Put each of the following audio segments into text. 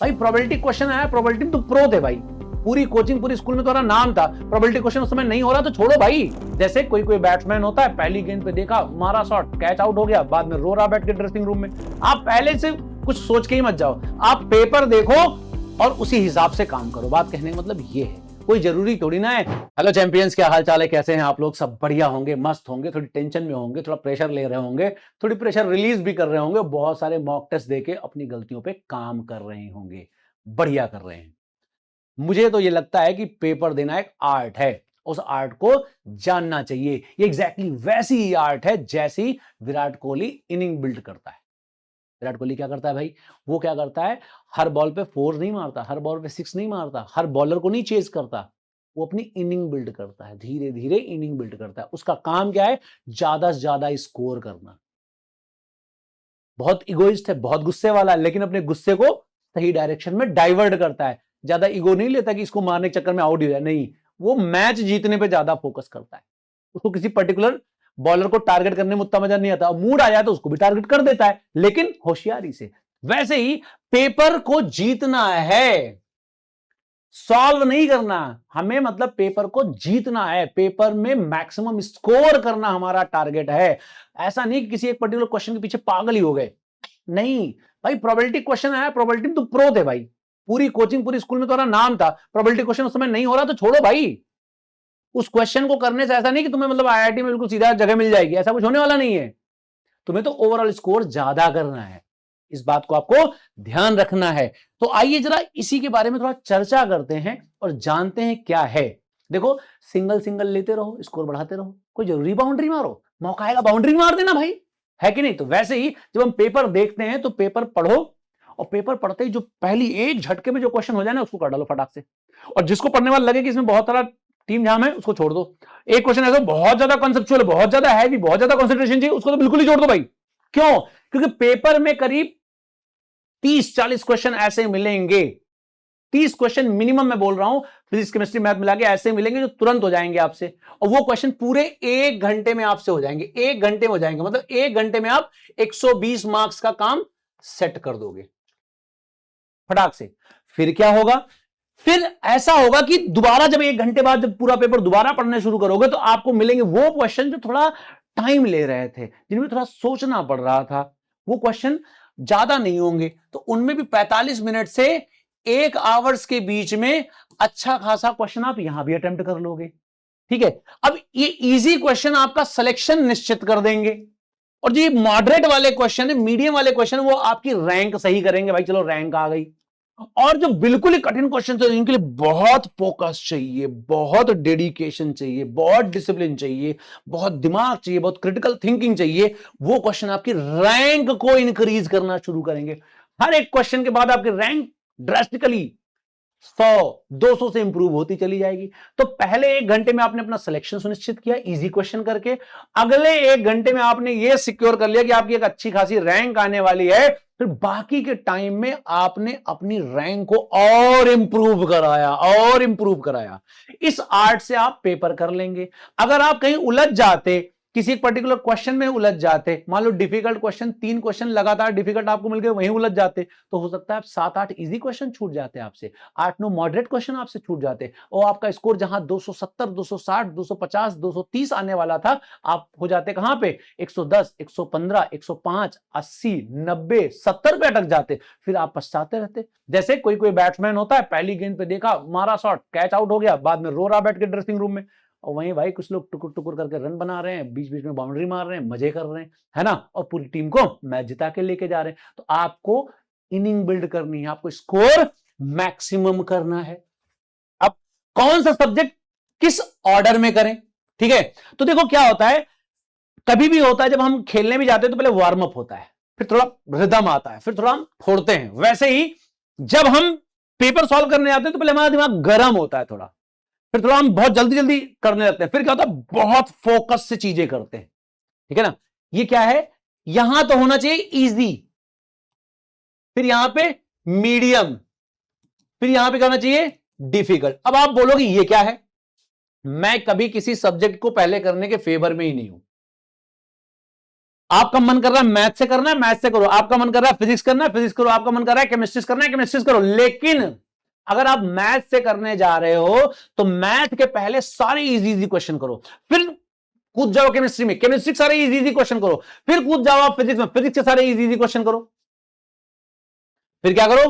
भाई probability question आया, probability में तो प्रो थे भाई, पूरी कोचिंग पूरी स्कूल में तुम्हारा नाम था, प्रोबेबिलिटी क्वेश्चन उस समय नहीं हो रहा तो छोड़ो भाई। जैसे कोई कोई बैट्समैन होता है, पहली गेंद पे देखा, मारा शॉट, कैच आउट हो गया, बाद में रो रहा बैठ के ड्रेसिंग रूम में। आप पहले से कुछ सोच के ही मत जाओ, आप पेपर देखो और उसी हिसाब से काम करो। बात कहने का मतलब ये है, कोई जरूरी थोड़ी ना है। हेलो चैंपियंस, क्या हाल चाल है, कैसे हैं आप लोग? सब बढ़िया होंगे, मस्त होंगे, थोड़ी टेंशन में होंगे, थोड़ा प्रेशर ले रहे होंगे, थोड़ी प्रेशर रिलीज भी कर रहे होंगे, बहुत सारे मॉक टेस्ट देके अपनी गलतियों पे काम कर रहे होंगे, बढ़िया कर रहे हैं। मुझे तो ये लगता है कि पेपर देना एक आर्ट है, उस आर्ट को जानना चाहिए। ये एग्जैक्टली वैसी ही आर्ट है जैसी विराट कोहली इनिंग बिल्ड करता है। विराट कोहली क्या करता है भाई? वो क्या करता है, हर बॉल पे 4 नहीं मारता, हर बॉल पे 6 नहीं मारता, हर बॉलर को नहीं चेज करता, वो अपनी इनिंग बिल्ड करता है, धीरे धीरे इनिंग बिल्ड करता है। उसका काम क्या है? ज्यादा से ज्यादा स्कोर करना। बहुत इगोइस्ट है, बहुत गुस्से वाला है, लेकिन अपने गुस्से को सही डायरेक्शन में डाइवर्ट करता है। ज्यादा ईगो नहीं लेता कि इसको मारने के चक्कर में आउट हो जाए, नहीं, वो मैच जीतने पे ज्यादा फोकस करता है। उसको किसी पर्टिकुलर बॉलर को टारगेट करने में उतना मजा नहीं आता, मूड आ जाए तो उसको भी टारगेट कर देता है, लेकिन होशियारी से। वैसे ही पेपर को जीतना है, सॉल्व नहीं करना हमें, मतलब पेपर को जीतना है, पेपर में मैक्सिमम स्कोर करना हमारा टारगेट है। ऐसा नहीं कि किसी एक पर्टिकुलर क्वेश्चन के पीछे पागल ही हो गए, नहीं भाई। प्रोबेबिलिटी क्वेश्चन आया, प्रोबेबिलिटी में तो प्रो थे भाई, पूरी कोचिंग पूरी स्कूल में तुम्हारा नाम था, प्रोबेबिलिटी क्वेश्चन उस समय नहीं हो रहा तो छोड़ो भाई। उस क्वेश्चन को करने से ऐसा नहीं कि तुम्हें मतलब आईआईटी में बिल्कुल सीधा जगह मिल जाएगी, ऐसा कुछ होने वाला नहीं है। तुम्हें तो ओवरऑल स्कोर ज्यादा करना है, इस बात को आपको ध्यान रखना है। तो आइए जरा इसी के बारे में थोड़ा चर्चा करते हैं और जानते हैं क्या है। देखो, सिंगल सिंगल लेते रहो, स्कोर बढ़ाते रहो, कोई जरूरी बाउंड्री मारो, मौका आएगा बाउंड्री मार देना भाई, है कि नहीं? तो वैसे ही जब हम पेपर देखते हैं तो पेपर पढ़ो, और पेपर पढ़ते ही जो पहली एक झटके में जो क्वेश्चन हो जाए ना, उसको कर डालो फटाक से। और जिसको पढ़ने वाला लगे कि इसमें बहुत सारा टीम जाम है, उसको छोड़ दो। एक क्वेश्चन ऐसा बहुत ज्यादा कॉन्सेप्चुअल है, बहुत ज्यादा हैवी, बहुत ज्यादा कंसंट्रेशन चाहिए, उसको तो बिल्कुल ही छोड़ दो भाई। क्यों? क्योंकि पेपर में करीब 30-40 क्वेश्चन ऐसे मिलेंगे, 30 क्वेश्चन मिनिमम मैं बोल रहा हूं, फिजिक्स केमिस्ट्री मैथ मिला के ऐसे मिलेंगे जो तुरंत हो जाएंगे आपसे, और वो क्वेश्चन पूरे 1 घंटे में आपसे हो जाएंगे, 1 घंटे में हो जाएंगे, मतलब 1 घंटे में आप 120 मार्क्स का काम सेट कर दोगे फटाक से। फिर क्या होगा? फिर ऐसा होगा कि दोबारा जब 1 घंटे बाद जब पूरा पेपर दोबारा पढ़ने शुरू करोगे तो आपको मिलेंगे वो क्वेश्चन जो थोड़ा टाइम ले रहे थे, जिनमें थोड़ा सोचना पड़ रहा था। वो क्वेश्चन ज्यादा नहीं होंगे, तो उनमें भी 45 मिनट से 1 आवर्स के बीच में अच्छा खासा क्वेश्चन आप यहां भी अटेम्प्ट कर लोगे। ठीक है, अब ये इजी क्वेश्चन आपका सिलेक्शन निश्चित कर देंगे, और जो ये मॉडरेट वाले क्वेश्चन है, मीडियम वाले क्वेश्चन, वो आपकी रैंक सही करेंगे भाई, चलो रैंक आ गई। और जो बिल्कुल ही कठिन क्वेश्चन है, इनके लिए बहुत फोकस चाहिए, बहुत डेडिकेशन चाहिए, बहुत डिसिप्लिन चाहिए, बहुत दिमाग चाहिए, बहुत क्रिटिकल थिंकिंग चाहिए, वो क्वेश्चन आपकी रैंक को इंक्रीज करना शुरू करेंगे। हर एक क्वेश्चन के बाद आपकी रैंक ड्रास्टिकली 100-200 से इंप्रूव होती चली जाएगी। तो पहले 1 घंटे में आपने अपना सिलेक्शन सुनिश्चित किया इजी क्वेश्चन करके, अगले 1 घंटे में आपने यह सिक्योर कर लिया कि आपकी एक अच्छी खासी रैंक आने वाली है, फिर बाकी के टाइम में आपने अपनी रैंक को और इंप्रूव कराया, और इंप्रूव कराया। इस आर्ट से आप पेपर कर लेंगे। अगर आप कहीं उलझ जाते, किसी एक पर्टिकुलर क्वेश्चन में उलझ जाते, मान लो डिफिकल्ट क्वेश्चन, 3 क्वेश्चन लगातार डिफिकल्ट आपको मिल गए, वहीं उलझ जाते, तो हो सकता है आप 7-8 इजी क्वेश्चन छूट जाते आपसे, 8-9 मॉडरेट क्वेश्चन आपसे छूट जाते, और आपका स्कोर जहां 270, 260, 250, 230 आने वाला था, आप हो जाते कहां पे? 110, 115, 105, 80, 90, 70 पे अटक जाते। फिर आप पछताते रहते। जैसे कोई कोई बैट्समैन होता है, पहली गेंद पे देखा, मारा शॉट, कैच आउट हो गया, बाद में रो रहा बैठ के ड्रेसिंग रूम में, और वहीं भाई कुछ लोग टुकुर टुकुर करके रन बना रहे हैं, बीच बीच में बाउंड्री मार रहे हैं, मजे कर रहे हैं, है ना, और पूरी टीम को मैच जिता के लेके जा रहे हैं। तो आपको इनिंग बिल्ड करनी है, आपको स्कोर मैक्सिमम करना है। अब कौन सा सब्जेक्ट किस ऑर्डर में करें? ठीक है, तो देखो क्या होता है, कभी भी होता है जब हम खेलने भी जाते हैं तो पहले वार्म अप होता है, फिर थोड़ा रिदम आता है, फिर थोड़ा हम फोड़ते हैं। वैसे ही जब हम पेपर सॉल्व करने जाते हैं तो पहले हमारा दिमाग गर्म होता है थोड़ा, फिर थोड़ा हम बहुत जल्दी जल्दी करने लगते हैं, फिर क्या होता है, बहुत फोकस से चीजें करते हैं। ठीक है ना? ये क्या है, यहां तो होना चाहिए इजी, फिर यहां पे मीडियम, फिर यहां पे करना चाहिए डिफिकल्ट। अब आप बोलोगे ये क्या है? मैं कभी किसी सब्जेक्ट को पहले करने के फेवर में ही नहीं हूं। आपका मन कर रहा है मैथ से करना है, मैथ से करो। आपका मन कर रहा है फिजिक्स करना है, फिजिक्स करो। आपका मन कर रहा है केमिस्ट्री करना है, केमिस्ट्री करो। लेकिन अगर आप मैथ से करने जा रहे हो तो मैथ के पहले सारे इजी इजी क्वेश्चन करो, फिर कूद जाओ केमिस्ट्री में, केमिस्ट्री के सारे इजी इजी क्वेश्चन करो, फिर कूद जाओ आप फिजिक्स में, फिजिक्स के सारे इजी इजी क्वेश्चन करो। फिर क्या करो,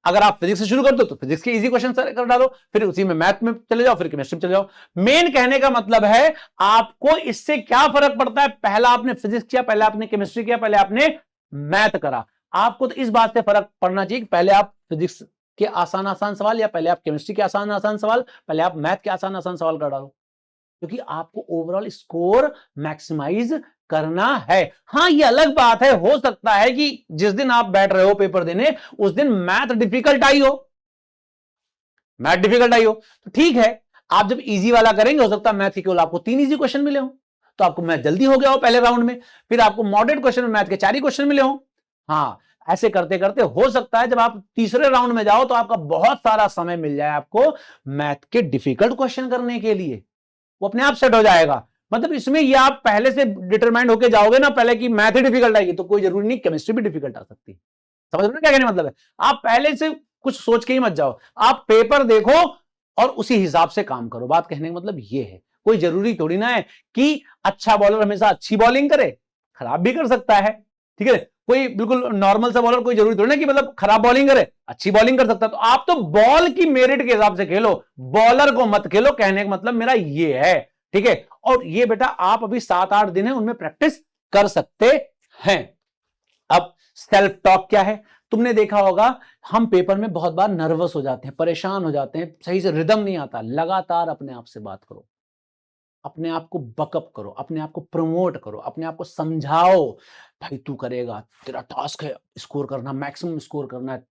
अगर आप फिजिक्स से शुरू कर दो तो फिजिक्स के इजी क्वेश्चन कर डालो, फिर उसी में मैथ में चले जाओ, फिर केमिस्ट्री में चले जाओ। मेन कहने का मतलब है आपको इससे क्या फर्क पड़ता है, पहला आपने फिजिक्स किया, पहले आपने केमिस्ट्री किया, पहले आपने मैथ करा। आपको तो इस बात से फर्क पड़ना चाहिए कि पहले आप फिजिक्स के आसान आसान सवाल या पहले आप केमिस्ट्री के आसान आसान सवाल, पहले आप मैथ के आसान आसान सवाल कर डालो, क्योंकि आपको ओवरऑल स्कोर मैक्सिमाइज करना है। हाँ, ये अलग बात है, हो सकता है कि जिस दिन आप बैठ रहे हो पेपर देने उस दिन मैथ डिफिकल्ट आई हो, मैथ डिफिकल्ट आई हो तो ठीक है, आप जब इजी वाला करेंगे हो सकता है मैथ के केवल आपको 3 इजी क्वेश्चन मिले हो, तो आपको मैथ जल्दी हो गया हो पहले राउंड में, फिर आपको मॉडरेट क्वेश्चन में मैथ के 4 ही क्वेश्चन मिले हो। हाँ, ऐसे करते करते हो सकता है जब आप तीसरे राउंड में जाओ तो आपका बहुत सारा समय मिल जाए आपको मैथ के डिफिकल्ट क्वेश्चन करने के लिए, वो अपने आप सेट हो जाएगा। मतलब इसमें ये आप पहले से डिटरमाइंड होके जाओगे ना पहले कि मैथ ही डिफिकल्ट आएगी, तो कोई जरूरी नहीं केमिस्ट्री भी डिफिकल्ट आ सकती है। समझ रहे हो क्या कहने मतलब है, आप पहले से कुछ सोच के ही मत जाओ, आप पेपर देखो और उसी हिसाब से काम करो। बात कहने का मतलब ये है, कोई जरूरी थोड़ी ना है कि अच्छा बॉलर हमेशा अच्छी बॉलिंग करे, खराब भी कर सकता है, ठीक है। कोई बिल्कुल नॉर्मल सा बॉलर कोई जरूरी थोड़ी ना कि मतलब खराब बॉलिंग करे, अच्छी बॉलिंग कर सकता है। तो आप तो बॉल की मेरिट के हिसाब से खेलो, बॉलर को मत खेलो, कहने का मतलब मेरा ये है, ठीक है। और ये बेटा आप अभी 7-8 दिन है उनमें प्रैक्टिस कर सकते हैं। अब सेल्फ टॉक क्या है, तुमने देखा होगा हम पेपर में बहुत बार नर्वस हो जाते हैं, परेशान हो जाते हैं, सही से रिदम नहीं आता। लगातार अपने आप से बात करो, अपने आप को बकअप करो, अपने आप को प्रमोट करो, अपने आप को समझाओ, भाई तू करेगा, तेरा टास्क है स्कोर करना, मैक्सिमम स्कोर करना है।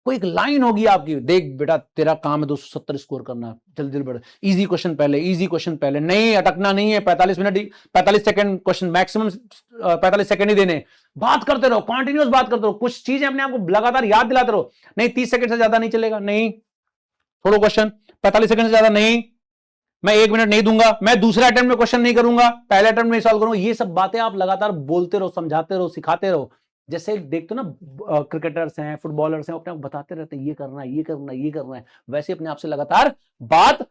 कोई एक लाइन होगी आपकी, देख बेटा तेरा काम है 270 स्कोर करना, जल्दी जल्दी बढ़, इजी क्वेश्चन पहले, इजी क्वेश्चन पहले, नहीं अटकना नहीं है, 45 minute 45 second question, maximum 45 second ही देने। बात करते रहो, कॉन्टिन्यूस बात करते रहो, कुछ चीजें अपने आप को लगातार याद दिलाते रहो। नहीं 30 सेकंड से ज्यादा नहीं चलेगा, नहीं छोड़ो क्वेश्चन, 45 सेकंड से ज्यादा नहीं, मैं 1 मिनट नहीं दूंगा, मैं दूसरे अटेम्प्ट में क्वेश्चन नहीं करूंगा, पहले अटेम्प्ट में सॉल्व करूंगा। ये सब बातें आप लगातार बोलते रहो, समझाते रहो, सिखाते रहो। जैसे देखते हो ना क्रिकेटर्स हैं, फुटबॉलर्स हैं, अपने आप बताते रहते हैं ये करना है, ये करना है, ये करना है, वैसे अपने आप से लगातार बात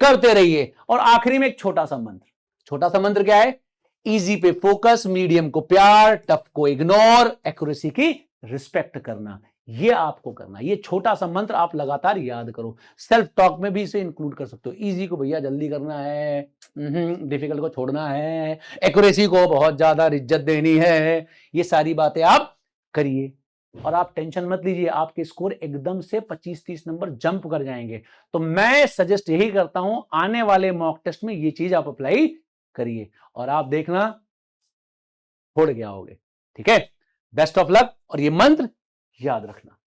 करते रहिए। और आखिरी में एक छोटा सा मंत्र, छोटा सा मंत्र क्या है, इजी पे फोकस, मीडियम को प्यार, टफ को इग्नोर, एक्यूरेसी की रिस्पेक्ट करना, ये आपको करना। ये छोटा सा मंत्र आप लगातार याद करो। सेल्फ टॉक में भी इसे इंक्लूड कर सकते हो। इजी को भैया जल्दी करना है, डिफिकल्ट को छोड़ना है, एक्यूरेसी को बहुत ज्यादा इज्जत देनी है, ये सारी बातें आप करिए। और आप टेंशन मत लीजिए, आपके स्कोर एकदम से 25-30 नंबर जंप कर जाएंगे। तो मैं सजेस्ट यही करता हूं, आने वाले मॉक टेस्ट में ये चीज आप अप्लाई करिए और आप देखना छोड़ के आओगे, ठीक है। बेस्ट ऑफ लक, और ये मंत्र याद रखना।